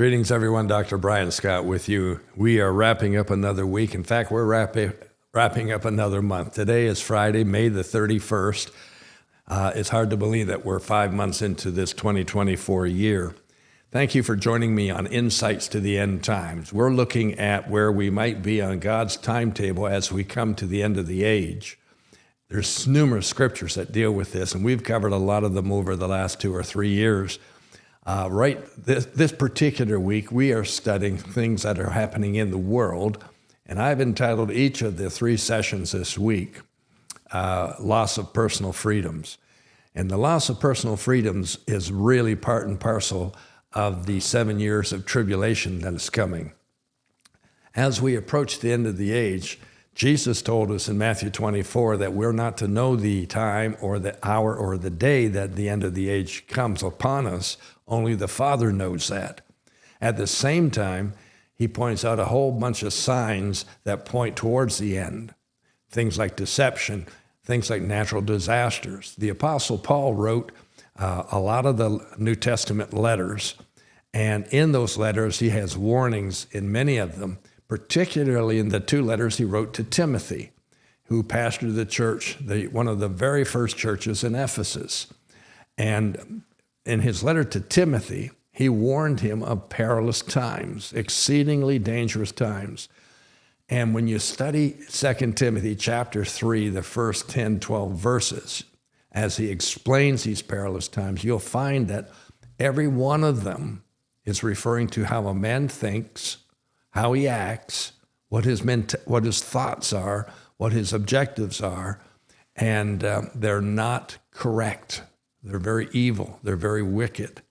Greetings, everyone. Dr. Brian Scott with you. We are wrapping up another week. In fact, we're wrapping up another month. Today is Friday, May the 31st. It's hard to believe that we're 5 months into this 2024 year. Thank you for joining me on Insights to the End Times. We're looking at where we might be on God's timetable as we come to the end of the age. There's numerous scriptures that deal with this, and we've covered a lot of them over the last 2 or 3 years. This particular week, we are studying things that are happening in the world, and I've entitled each of the 3 sessions this week, Loss of Personal Freedoms. And the loss of personal freedoms is really part and parcel of the 7 years of tribulation that is coming. As we approach the end of the age, Jesus told us in Matthew 24 that we're not to know the time or the hour or the day that the end of the age comes upon us. Only the Father knows that. At the same time, he points out a whole bunch of signs that point towards the end. Things like deception, things like natural disasters. The Apostle Paul wrote a lot of the New Testament letters, and in those letters he has warnings in many of them, particularly in the 2 letters he wrote to Timothy, who pastored the church, one of the very first churches in Ephesus. And in his letter to Timothy, he warned him of perilous times, exceedingly dangerous times. And when you study 2 Timothy chapter 3, the first 10, 12 verses, as he explains these perilous times, you'll find that every one of them is referring to how a man thinks, how he acts, what his thoughts are, what his objectives are, and they're not correct. They're very evil. They're very wicked.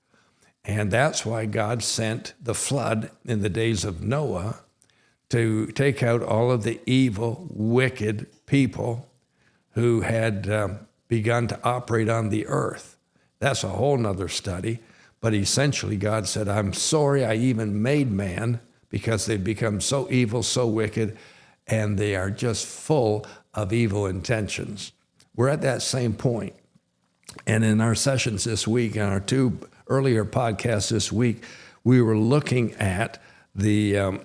And that's why God sent the flood in the days of Noah to take out all of the evil, wicked people who had begun to operate on the earth. That's a whole nother study. But essentially, God said, I'm sorry I even made man, because they've become so evil, so wicked, and they are just full of evil intentions. We're at that same point. And in our sessions this week, in our 2 earlier podcasts this week, we were looking at the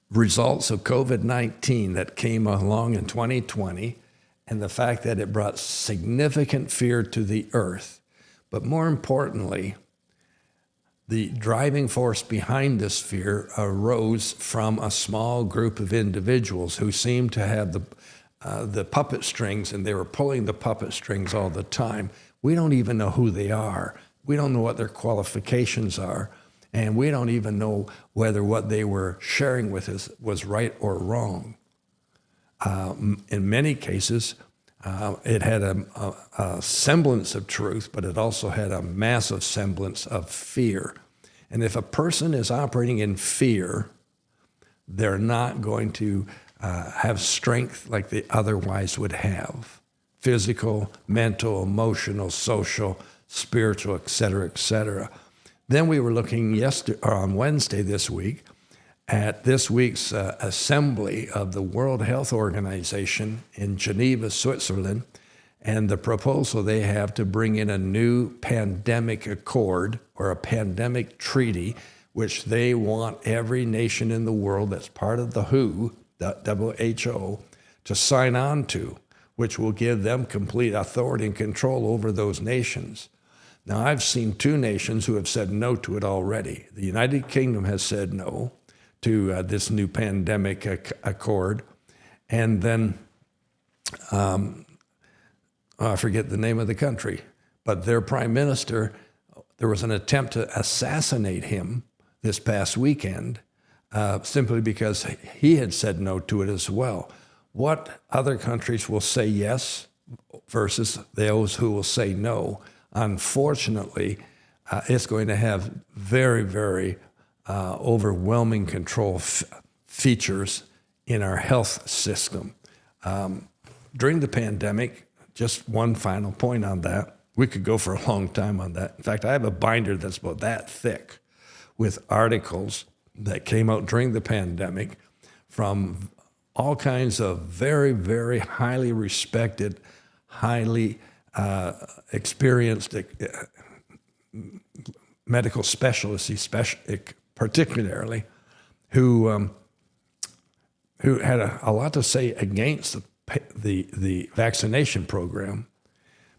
results of COVID-19 that came along in 2020, and the fact that it brought significant fear to the earth. But more importantly, the driving force behind this fear arose from a small group of individuals who seemed to have the puppet strings, and they were pulling the puppet strings all the time. We don't even know who they are. We don't know what their qualifications are, and we don't even know whether what they were sharing with us was right or wrong. In many cases, it had a semblance of truth, but it also had a massive semblance of fear. And if a person is operating in fear, they're not going to have strength like they otherwise would have. Physical, mental, emotional, social, spiritual, et cetera, et cetera. Then we were looking on Wednesday this week at this week's assembly of the World Health Organization in Geneva, Switzerland, and the proposal they have to bring in a new pandemic accord or a pandemic treaty, which they want every nation in the world that's part of the WHO, the WHO, to sign on to, which will give them complete authority and control over those nations. Now, I've seen 2 nations who have said no to it already. The United Kingdom has said no to this new pandemic accord. And then, I forget the name of the country, but their prime minister, there was an attempt to assassinate him this past weekend simply because he had said no to it as well. What other countries will say yes versus those who will say no? Unfortunately, it's going to have very, very overwhelming control features in our health system. During the pandemic, just one final point on that. We could go for a long time on that. In fact, I have a binder that's about that thick with articles that came out during the pandemic from all kinds of very, very highly respected, highly experienced medical specialists, particularly, who had a lot to say against the vaccination program,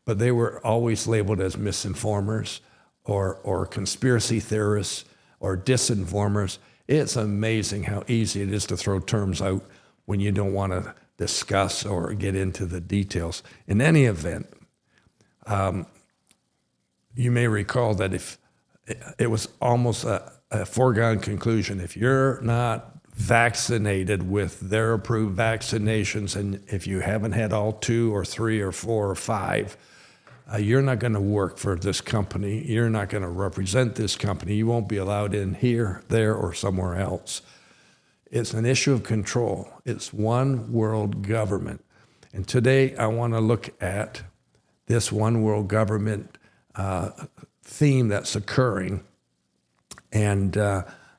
but they were always labeled as misinformers or conspiracy theorists or disinformers. It's amazing how easy it is to throw terms out when you don't want to discuss or get into the details. In any event, you may recall that if it was almost a foregone conclusion, if you're not vaccinated with their approved vaccinations, and if you haven't had all 2 or 3 or 4 or 5, you're not going to work for this company. You're not going to represent this company. You won't be allowed in here, there, or somewhere else. It's an issue of control. It's one world government. And today I want to look at this one world government theme that's occurring and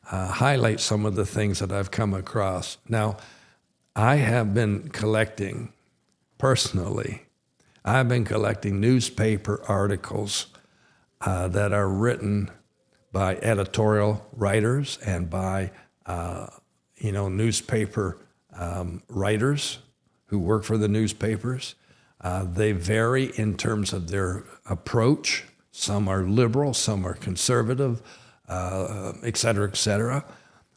highlight some of the things that I've come across. Now, I have been collecting, personally, I've been collecting newspaper articles that are written by editorial writers and by, newspaper writers who work for the newspapers. They vary in terms of their approach. Some are liberal, some are conservative, et cetera, et cetera.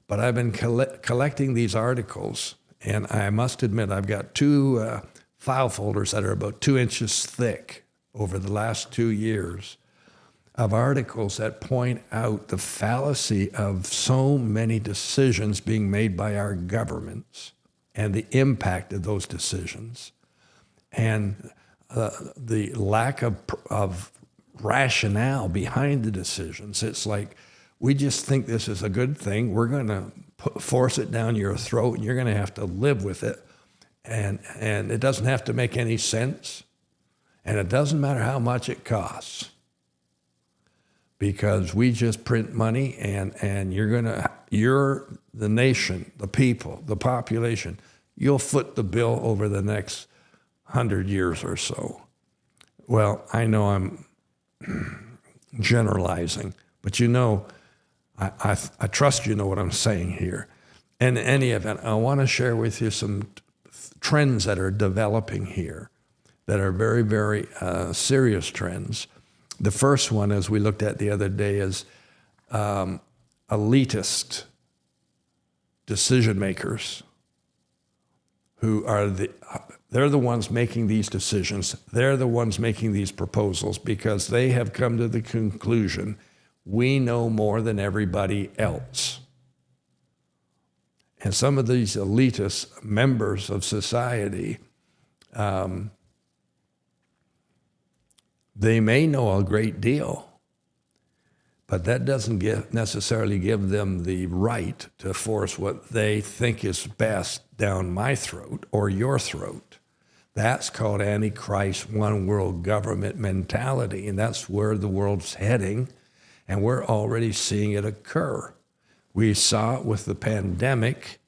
But I've been collecting these articles, and I must admit I've got 2 file folders that are about 2 inches thick over the last 2 years of articles that point out the fallacy of so many decisions being made by our governments and the impact of those decisions and the lack of rationale behind the decisions. It's like, we just think this is a good thing. We're going to force it down your throat, and you're going to have to live with it. And it doesn't have to make any sense. And it doesn't matter how much it costs, because we just print money, and you're the nation, the people, the population. You'll foot the bill over the next 100 years or so. Well, I know I'm generalizing, but I trust you know what I'm saying here. In any event, I want to share with you some trends that are developing here that are very, very serious trends. The first one, as we looked at the other day, is elitist decision makers who are they're the ones making these decisions. They're the ones making these proposals because they have come to the conclusion, we know more than everybody else. And some of these elitist members of society, they may know a great deal, but that doesn't necessarily give them the right to force what they think is best down my throat or your throat. That's called Antichrist, one world government mentality, and that's where the world's heading, and we're already seeing it occur. We saw it with the pandemic.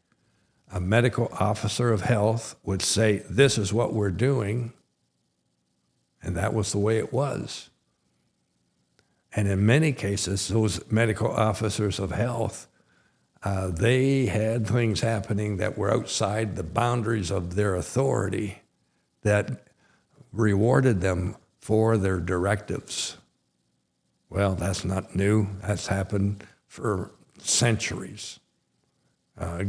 A medical officer of health would say, this is what we're doing, and that was the way it was. And in many cases, those medical officers of health, they had things happening that were outside the boundaries of their authority that rewarded them for their directives. Well, that's not new. That's happened for centuries.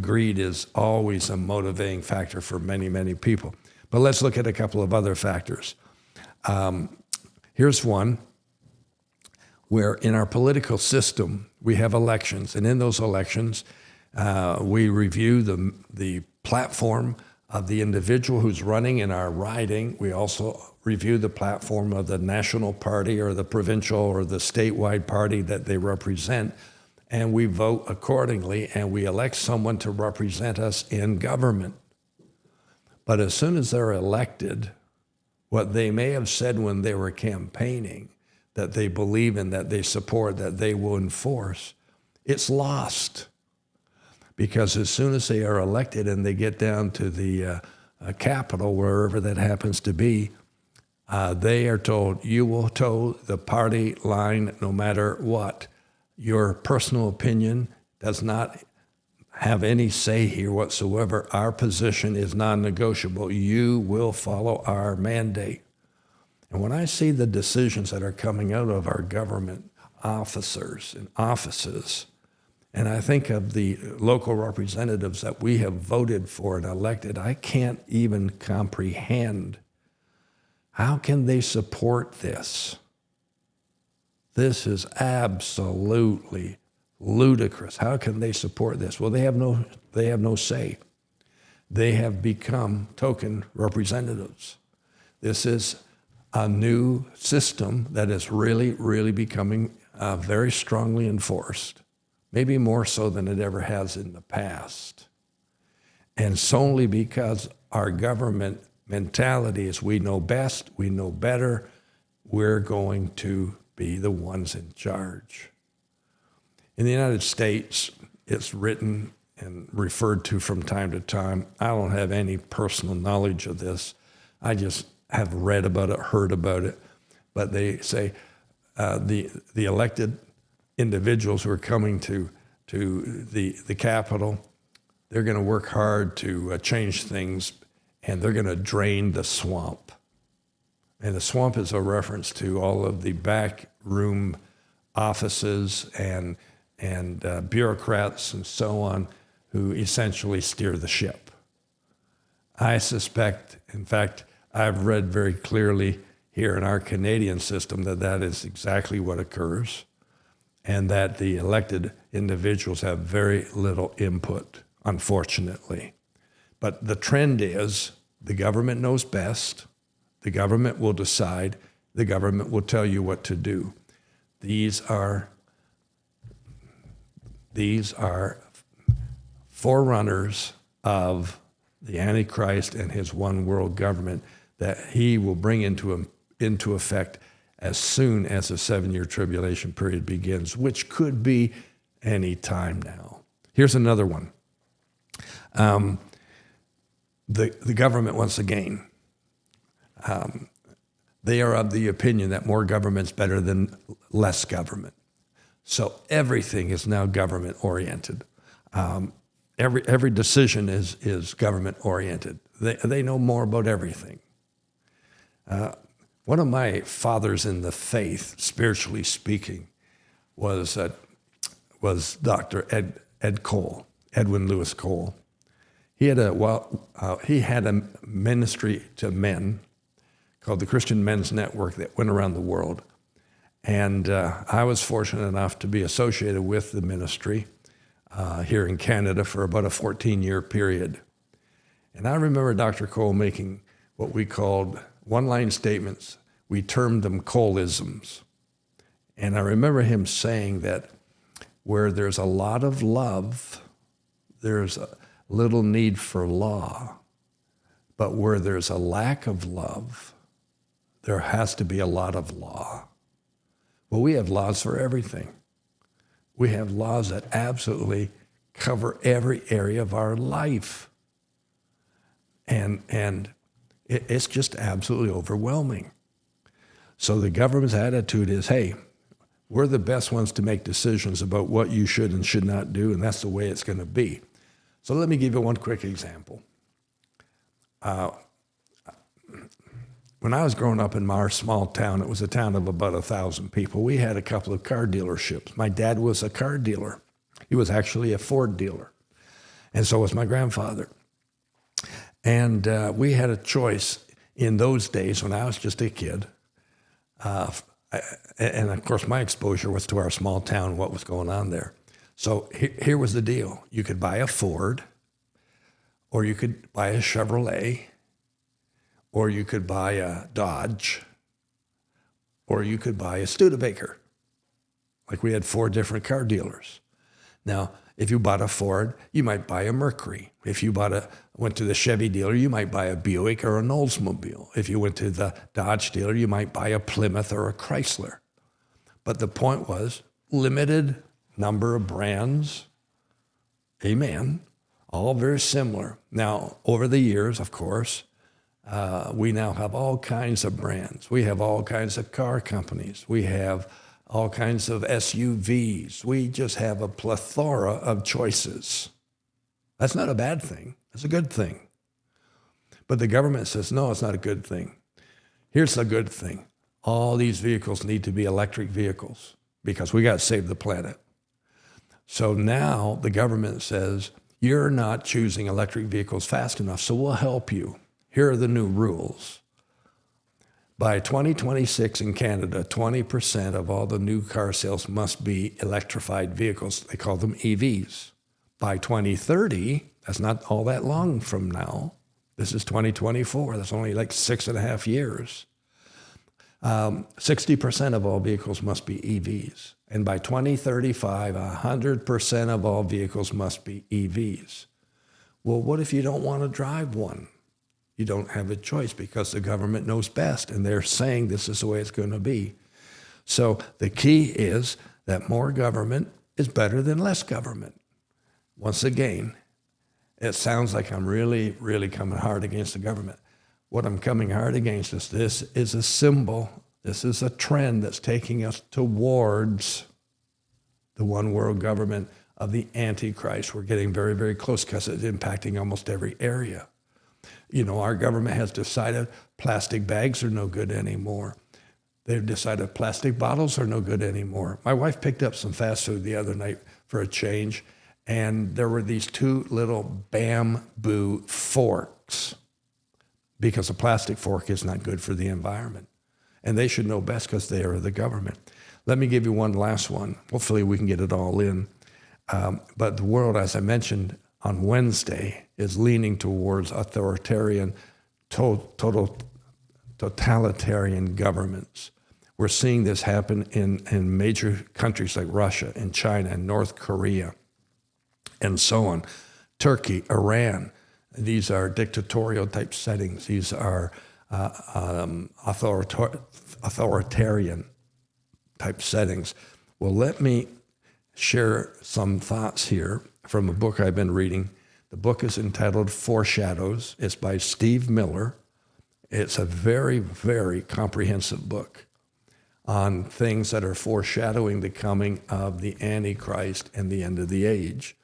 Greed is always a motivating factor for many, many people. But let's look at a couple of other factors. Here's one where in our political system, we have elections. And in those elections, we review the platform of the individual who's running in our riding. We also review the platform of the national party or the provincial or the statewide party that they represent. And we vote accordingly, and we elect someone to represent us in government. But as soon as they're elected, what they may have said when they were campaigning, that they believe in, that they support, that they will enforce, it's lost. Because as soon as they are elected and they get down to the capital, wherever that happens to be, they are told, you will toe the party line no matter what. Your personal opinion does not have any say here whatsoever. Our position is non-negotiable. You will follow our mandate. And when I see the decisions that are coming out of our government officers and offices, and I think of the local representatives that we have voted for and elected, I can't even comprehend how can they support this. This is absolutely ludicrous. How can they support this? Well, they have no say. They have become token representatives. This is a new system that is really, really becoming very strongly enforced, maybe more so than it ever has in the past. And solely because our government mentality is we know best, we know better, we're going to be the ones in charge. In the United States, it's written and referred to from time to time. I don't have any personal knowledge of this. I just have read about it, heard about it. But they say the elected individuals who are coming to the Capitol, they're going to work hard to change things, and they're going to drain the swamp. And the swamp is a reference to all of the backroom offices and bureaucrats and so on who essentially steer the ship. I suspect, in fact, I've read very clearly here in our Canadian system that is exactly what occurs, and that the elected individuals have very little input, unfortunately. But the trend is the government knows best. The government will decide. The government will tell you what to do. These are forerunners of the Antichrist and his one world government that he will bring into effect as soon as the 7-year tribulation period begins, which could be any time now. Here's another one. The government, once again, they are of the opinion that more government's better than less government. So everything is now government-oriented. Every decision is government-oriented. They know more about everything. One of my fathers in the faith, spiritually speaking, was Dr. Edwin Lewis Cole. He had a ministry to men called the Christian Men's Network that went around the world. And I was fortunate enough to be associated with the ministry here in Canada for about a 14-year period. And I remember Dr. Cole making what we called one-line statements. We termed them Coleisms. And I remember him saying that where there's a lot of love, there's a little need for law. But where there's a lack of love, there has to be a lot of law. Well, we have laws for everything. We have laws that absolutely cover every area of our life. And it's just absolutely overwhelming. So the government's attitude is, hey, we're the best ones to make decisions about what you should and should not do, and that's the way it's going to be. So let me give you one quick example. When I was growing up in our small town, it was a town of about 1,000 people. We had a couple of car dealerships. My dad was a car dealer. He was actually a Ford dealer. And so was my grandfather. And we had a choice in those days when I was just a kid. And of course, my exposure was to our small town, what was going on there. So here was the deal. You could buy a Ford, or you could buy a Chevrolet, or you could buy a Dodge, or you could buy a Studebaker. Like we had 4 different car dealers. Now, if you bought a Ford, you might buy a Mercury. If you went to the Chevy dealer, you might buy a Buick or an Oldsmobile. If you went to the Dodge dealer, you might buy a Plymouth or a Chrysler. But the point was, limited number of brands, amen, all very similar. Now, over the years, of course, we now have all kinds of brands. We have all kinds of car companies. We have all kinds of SUVs. We just have a plethora of choices. That's not a bad thing. It's a good thing. But the government says, no, it's not a good thing. Here's the good thing. All these vehicles need to be electric vehicles because we got to save the planet. So now the government says, you're not choosing electric vehicles fast enough, so we'll help you. Here are the new rules. By 2026 in Canada, 20% of all the new car sales must be electrified vehicles. They call them EVs. By 2030, that's not all that long from now. This is 2024. That's only like 6.5 years. 60% of all vehicles must be EVs. And by 2035, 100% of all vehicles must be EVs. Well, what if you don't want to drive one? You don't have a choice because the government knows best, and they're saying this is the way it's going to be. So the key is that more government is better than less government. Once again, it sounds like I'm really, really coming hard against the government. What I'm coming hard against is this is a symbol. This is a trend that's taking us towards the one world government of the Antichrist. We're getting very, very close because it's impacting almost every area. You know, our government has decided plastic bags are no good anymore. They've decided plastic bottles are no good anymore. My wife picked up some fast food the other night for a change, and there were these 2 little bamboo forks because a plastic fork is not good for the environment. And they should know best because they are the government. Let me give you one last one. Hopefully we can get it all in. But the world, as I mentioned on Wednesday, is leaning towards authoritarian, totalitarian governments. We're seeing this happen in major countries like Russia and China and North Korea and so on. Turkey, Iran, these are dictatorial type settings. These are authoritarian type settings. Well, let me share some thoughts here from a book I've been reading. The book is entitled Foreshadows. It's by Steve Miller. It's a very, very comprehensive book on things that are foreshadowing the coming of the Antichrist and the end of the age.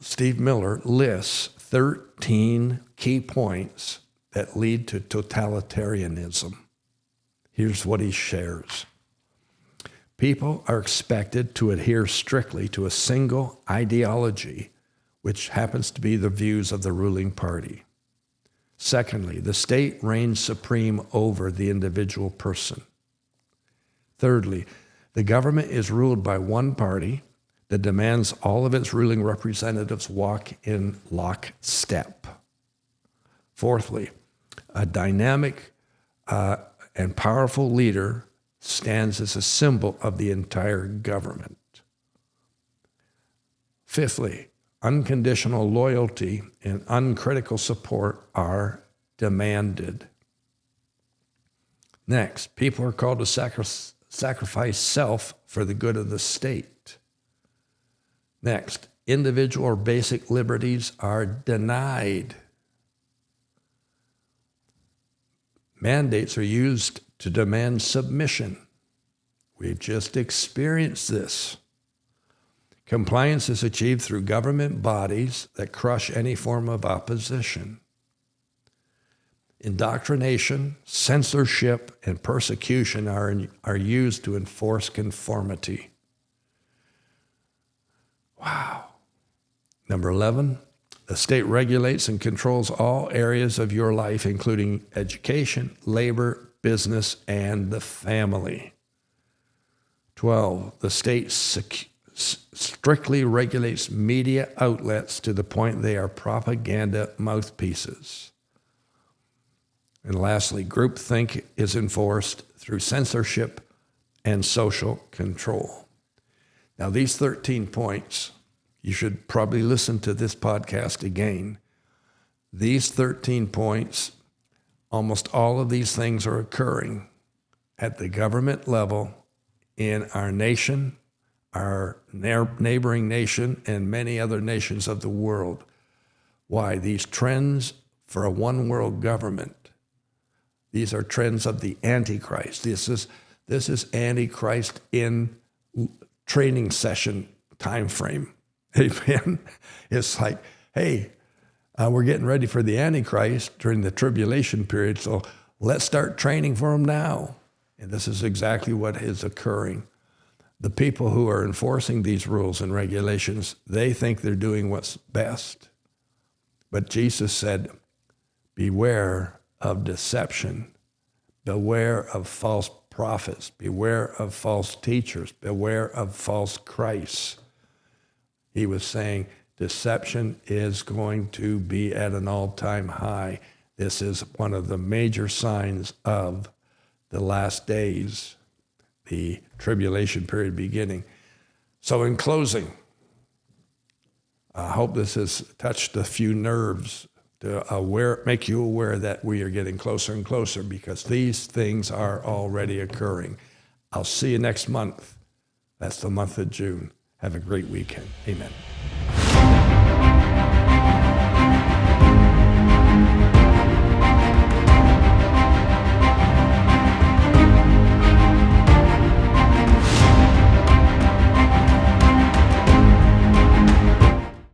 Steve Miller lists 13 key points that lead to totalitarianism. Here's what he shares. People are expected to adhere strictly to a single ideology, which happens to be the views of the ruling party. Secondly, the state reigns supreme over the individual person. Thirdly, the government is ruled by one party that demands all of its ruling representatives walk in lockstep. Fourthly, a dynamic and powerful leader stands as a symbol of the entire government. Fifthly, unconditional loyalty and uncritical support are demanded. Next, people are called to sacrifice self for the good of the state. Next, individual or basic liberties are denied. Mandates are used to demand submission. We've just experienced this. Compliance is achieved through government bodies that crush any form of opposition. Indoctrination, censorship, and persecution are used to enforce conformity. Wow. Number 11, the state regulates and controls all areas of your life, including education, labor, business, and the family. 12, the state strictly regulates media outlets to the point they are propaganda mouthpieces. And lastly, groupthink is enforced through censorship and social control. Now, these 13 points, you should probably listen to this podcast again. These 13 points, almost all of these things are occurring at the government level in our nation, our neighboring nation, and many other nations of the world. Why? These trends for a one-world government. These are trends of the Antichrist. This is This is Antichrist in training session time frame. Amen. It's like, hey, we're getting ready for the Antichrist during the tribulation period, so let's start training for him now. And this is exactly what is occurring. The people who are enforcing these rules and regulations, they think they're doing what's best. But Jesus said, beware of deception. Beware of false prophets. Beware of false teachers. Beware of false Christs. He was saying deception is going to be at an all-time high. This is one of the major signs of the last days, the tribulation period beginning. So in closing, I hope this has touched a few nerves to make you aware that we are getting closer and closer, because these things are already occurring. I'll see you next month. That's the month of June. Have a great weekend. Amen.